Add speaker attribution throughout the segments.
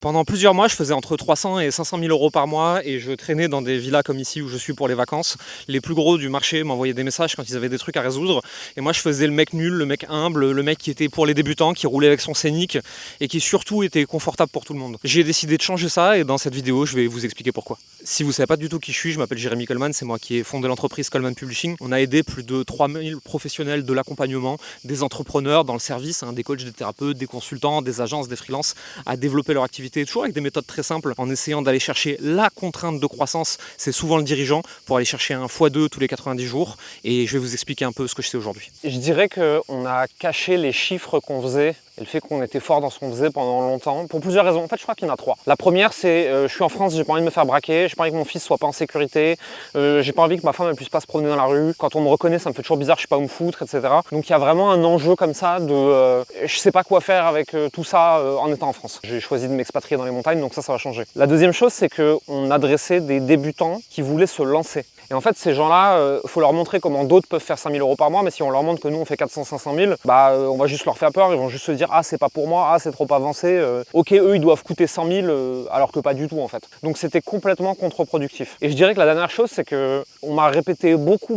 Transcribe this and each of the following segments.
Speaker 1: Pendant plusieurs mois, je faisais entre 300 et 500 000 euros par mois et je traînais dans des villas comme ici où je suis pour les vacances. Les plus gros du marché m'envoyaient des messages quand ils avaient des trucs à résoudre. Et moi, je faisais le mec nul, le mec humble, le mec qui était pour les débutants, qui roulait avec son Scénic et qui surtout était confortable pour tout le monde. J'ai décidé de changer ça et dans cette vidéo, je vais vous expliquer pourquoi. Si vous ne savez pas du tout qui je m'appelle Jérémy Coleman, c'est moi qui ai fondé l'entreprise Coleman Publishing. On a aidé plus de 3000 professionnels de l'accompagnement, des entrepreneurs dans le service, des coachs, des thérapeutes, des consultants, des agences, des freelances, à développer leur activité, toujours avec des méthodes très simple, en essayant d'aller chercher la contrainte de croissance. C'est souvent le dirigeant pour aller chercher un x2 tous les 90 jours et je vais vous expliquer un peu ce que je sais aujourd'hui.
Speaker 2: Je dirais qu'on a caché les chiffres qu'on faisait et le fait qu'on était fort dans ce qu'on faisait pendant longtemps pour plusieurs raisons. En fait, je crois qu'il y en a trois. La première, c'est je suis en France, j'ai pas envie de me faire braquer, j'ai pas envie que mon fils soit pas en sécurité, j'ai pas envie que ma femme ne puisse pas se promener dans la rue. Quand on me reconnaît, ça me fait toujours bizarre, je sais pas où me foutre, etc. Donc il y a vraiment un enjeu comme ça de je sais pas quoi faire avec tout ça en étant en France. J'ai choisi de m'expatrier dans les montagnes, donc ça va changer. La deuxième chose, c'est qu'on adressait des débutants qui voulaient se lancer. Et en fait, ces gens-là, faut leur montrer comment d'autres peuvent faire 5 000 euros par mois, mais si on leur montre que nous, on fait 400-500 000, on va juste leur faire peur, ils vont juste se dire « Ah, c'est pas pour moi, ah, c'est trop avancé, ok, eux, ils doivent coûter 100 000, alors que pas du tout, en fait. » Donc, c'était complètement contre-productif. Et je dirais que la dernière chose, c'est qu'on m'a répété beaucoup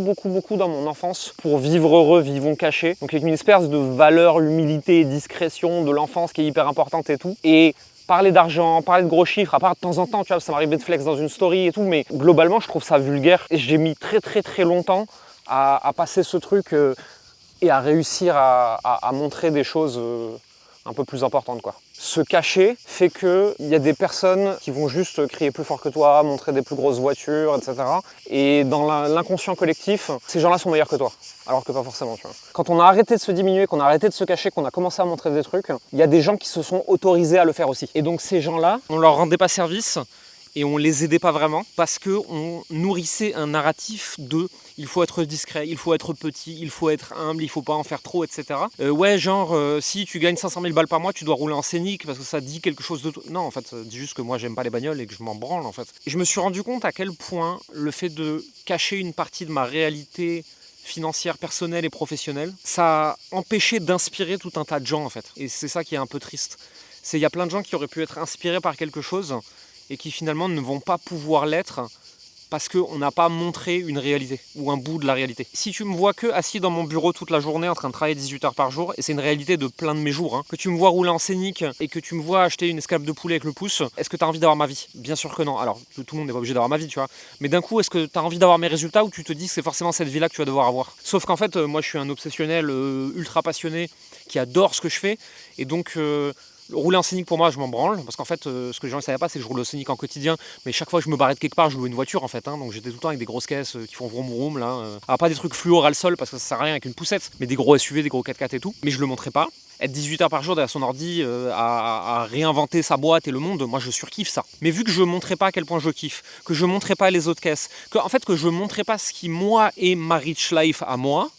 Speaker 2: dans mon enfance, pour vivre heureux, vivons cachés. Donc, avec une espèce de valeur, humilité, discrétion de l'enfance qui est hyper importante et tout. Et parler d'argent, parler de gros chiffres, à part de temps en temps, tu vois, ça m'arrivait de flex dans une story et tout, mais globalement, je trouve ça vulgaire. Et j'ai mis très longtemps à passer ce truc et à réussir à montrer des choses un peu plus importantes, quoi. Se cacher fait qu'il y a des personnes qui vont juste crier plus fort que toi, montrer des plus grosses voitures, etc. Et dans l'inconscient collectif, ces gens-là sont meilleurs que toi, alors que pas forcément, tu vois. Quand on a arrêté de se diminuer, qu'on a arrêté de se cacher, qu'on a commencé à montrer des trucs, il y a des gens qui se sont autorisés à le faire aussi. Et donc ces gens-là,
Speaker 1: on leur rendait pas service et on les aidait pas vraiment parce qu'on nourrissait un narratif de il faut être discret, il faut être petit, il faut être humble, il faut pas en faire trop, etc. Ouais, genre, si tu gagnes 500 000 balles par mois, tu dois rouler en Scénic parce que ça dit quelque chose de toi. Non, en fait, ça dit juste que moi, j'aime pas les bagnoles et que je m'en branle, en fait. Et je me suis rendu compte à quel point le fait de cacher une partie de ma réalité financière, personnelle et professionnelle, ça a empêché d'inspirer tout un tas de gens, en fait. Et c'est ça qui est un peu triste. Il y a plein de gens qui auraient pu être inspirés par quelque chose et qui finalement ne vont pas pouvoir l'être parce qu'on n'a pas montré une réalité ou un bout de la réalité. Si tu me vois que assis dans mon bureau toute la journée en train de travailler 18 heures par jour, et c'est une réalité de plein de mes jours, que tu me vois rouler en Scénic et que tu me vois acheter une escalope de poulet avec le pouce, est-ce que tu as envie d'avoir ma vie? Bien sûr que non. Alors, tout le monde n'est pas obligé d'avoir ma vie, tu vois. Mais d'un coup, est-ce que tu as envie d'avoir mes résultats ou tu te dis que c'est forcément cette vie-là que tu vas devoir avoir? Sauf qu'en fait, moi je suis un obsessionnel ultra passionné qui adore ce que je fais, et donc rouler en Scénic pour moi je m'en branle parce qu'en fait ce que les gens ne savaient pas c'est que je roule au Scénic en quotidien, mais chaque fois que je me barrais de quelque part je louais une voiture en fait, donc j'étais tout le temps avec des grosses caisses qui font vroom vroom là, alors pas des trucs fluo ras le sol parce que ça sert à rien avec une poussette, mais des gros SUV, des gros 4x4 et tout, mais je le montrais pas. Être 18 heures par jour derrière son ordi à réinventer sa boîte et le monde, moi je surkiffe ça. Mais vu que je montrais pas à quel point je kiffe, que je montrais pas les autres caisses, que je montrais pas ce qui moi est ma rich life à moi,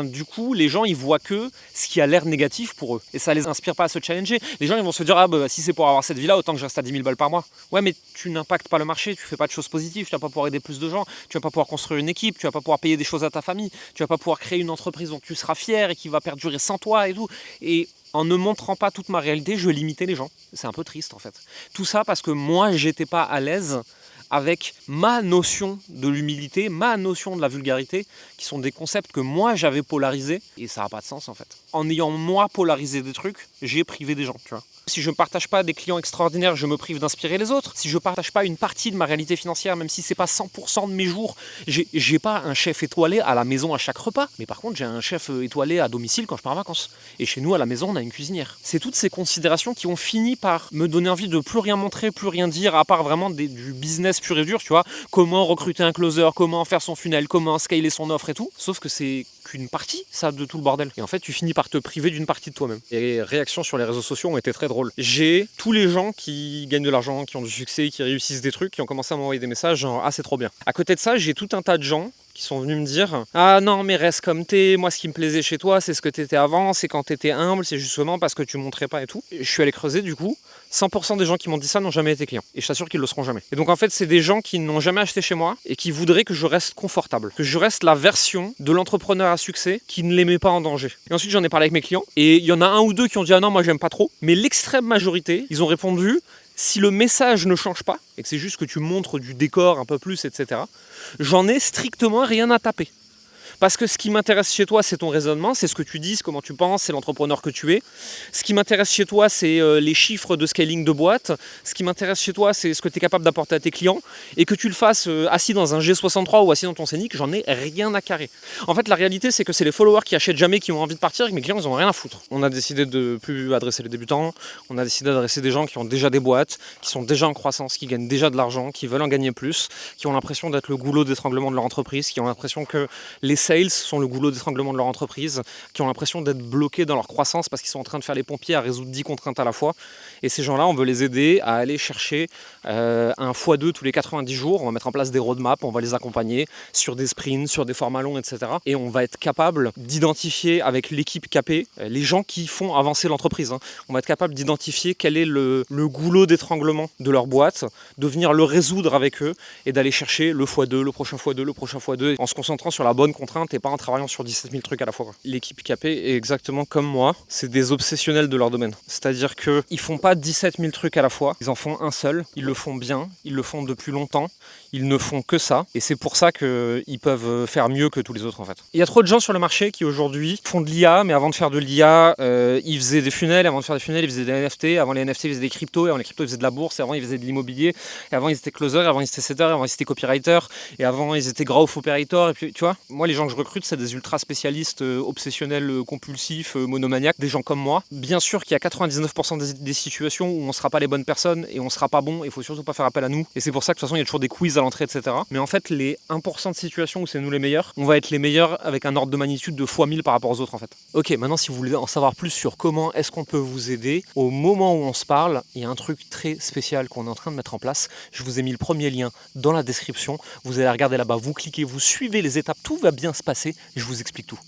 Speaker 1: du coup les gens ils voient que ce qui a l'air négatif pour eux et ça les inspire pas à se challenger. Les gens ils vont se dire si c'est pour avoir cette vie là autant que je reste à 10 000 balles par mois. Ouais, mais tu n'impactes pas le marché, tu fais pas de choses positives, tu vas pas pouvoir aider plus de gens, tu vas pas pouvoir construire une équipe, tu vas pas pouvoir payer des choses à ta famille, tu vas pas pouvoir créer une entreprise dont tu seras fier et qui va perdurer sans toi et tout. Et en ne montrant pas toute ma réalité, je limitais les gens. C'est un peu triste en fait. Tout ça parce que moi j'étais pas à l'aise avec ma notion de l'humilité, ma notion de la vulgarité, qui sont des concepts que moi j'avais polarisés, et ça n'a pas de sens en fait. En ayant moi polarisé des trucs, j'ai privé des gens, tu vois. Si je ne partage pas des clients extraordinaires, je me prive d'inspirer les autres. Si je ne partage pas une partie de ma réalité financière, même si c'est pas 100% de mes jours, j'ai pas un chef étoilé à la maison à chaque repas. Mais par contre, j'ai un chef étoilé à domicile quand je pars en vacances. Et chez nous, à la maison, on a une cuisinière. C'est toutes ces considérations qui ont fini par me donner envie de plus rien montrer, plus rien dire, à part vraiment du business pur et dur, tu vois. Comment recruter un closer, comment faire son funnel, comment scaler son offre et tout. Sauf que c'est qu'une partie, ça, de tout le bordel. Et en fait, tu finis par te priver d'une partie de toi-même. Et les réactions sur les réseaux sociaux ont été très drôles. J'ai tous les gens qui gagnent de l'argent, qui ont du succès, qui réussissent des trucs, qui ont commencé à m'envoyer des messages genre « Ah, c'est trop bien ». À côté de ça, j'ai tout un tas de gens qui sont venus me dire « Ah non, mais reste comme t'es, moi ce qui me plaisait chez toi, c'est ce que t'étais avant, c'est quand t'étais humble, c'est justement parce que tu montrais pas et tout ». Je suis allé creuser du coup, 100% des gens qui m'ont dit ça n'ont jamais été clients. Et je t'assure qu'ils le seront jamais. Et donc en fait, c'est des gens qui n'ont jamais acheté chez moi et qui voudraient que je reste confortable, que je reste la version de l'entrepreneur à succès qui ne les met pas en danger. Et ensuite, j'en ai parlé avec mes clients et il y en a un ou deux qui ont dit « Ah non, moi j'aime pas trop ». Mais l'extrême majorité, ils ont répondu Si le message ne change pas, et que c'est juste que tu montres du décor un peu plus, etc., j'en ai strictement rien à taper. Parce que ce qui m'intéresse chez toi, c'est ton raisonnement, c'est ce que tu dis, comment tu penses, c'est l'entrepreneur que tu es. Ce qui m'intéresse chez toi, c'est les chiffres de scaling de boîte. Ce qui m'intéresse chez toi, c'est ce que tu es capable d'apporter à tes clients. Et que tu le fasses assis dans un G63 ou assis dans ton Scénic, j'en ai rien à carrer. En fait, la réalité, c'est que c'est les followers qui achètent jamais, qui ont envie de partir, et que mes clients, ils ont rien à foutre. On a décidé de plus adresser les débutants. On a décidé d'adresser des gens qui ont déjà des boîtes, qui sont déjà en croissance, qui gagnent déjà de l'argent, qui veulent en gagner plus, qui ont l'impression d'être le goulot d'étranglement de leur entreprise, qui ont l'impression que les sales sont le goulot d'étranglement de leur entreprise, qui ont l'impression d'être bloqués dans leur croissance parce qu'ils sont en train de faire les pompiers à résoudre 10 contraintes à la fois. Et ces gens-là, on veut les aider à aller chercher un x2 tous les 90 jours. On va mettre en place des roadmaps, on va les accompagner sur des sprints, sur des formats longs, etc. Et on va être capable d'identifier avec l'équipe capée les gens qui font avancer l'entreprise. On va être capable d'identifier quel est le goulot d'étranglement de leur boîte, de venir le résoudre avec eux et d'aller chercher le x2, le prochain x2, le prochain x2, en se concentrant sur la bonne contrainte et pas en travaillant sur 17 000 trucs à la fois. L'équipe capée est exactement comme moi, c'est des obsessionnels de leur domaine. C'est-à-dire qu'ils font pas 17 000 trucs à la fois, ils en font un seul, ils le font bien, ils le font depuis longtemps, ils ne font que ça, et c'est pour ça qu'ils peuvent faire mieux que tous les autres en fait. Il y a trop de gens sur le marché qui aujourd'hui font de l'IA, mais avant de faire de l'IA, ils faisaient des funnels, avant de faire des funnels, ils faisaient des NFT, avant les NFT, ils faisaient des cryptos, et avant les cryptos, ils faisaient de la bourse, et avant ils faisaient de l'immobilier, et avant ils étaient closers, et avant ils étaient setters, et avant ils étaient copywriters, et avant ils étaient growth operators, et puis tu vois, moi les gens que je recrute, c'est des ultra spécialistes, obsessionnels, compulsifs, monomaniaques, des gens comme moi. Bien sûr qu'il y a 99% des situations où on ne sera pas les bonnes personnes et on ne sera pas bon, il faut surtout pas faire appel à nous. Et c'est pour ça que de toute façon il y a toujours des quiz à l'entrée, etc. Mais en fait, les 1% de situations où c'est nous les meilleurs, on va être les meilleurs avec un ordre de magnitude de x1000 par rapport aux autres en fait. Ok, maintenant si vous voulez en savoir plus sur comment est-ce qu'on peut vous aider, au moment où on se parle, il y a un truc très spécial qu'on est en train de mettre en place. Je vous ai mis le premier lien dans la description. Vous allez regarder là-bas, vous cliquez, vous suivez les étapes, tout va bien se passer. Je vous explique tout.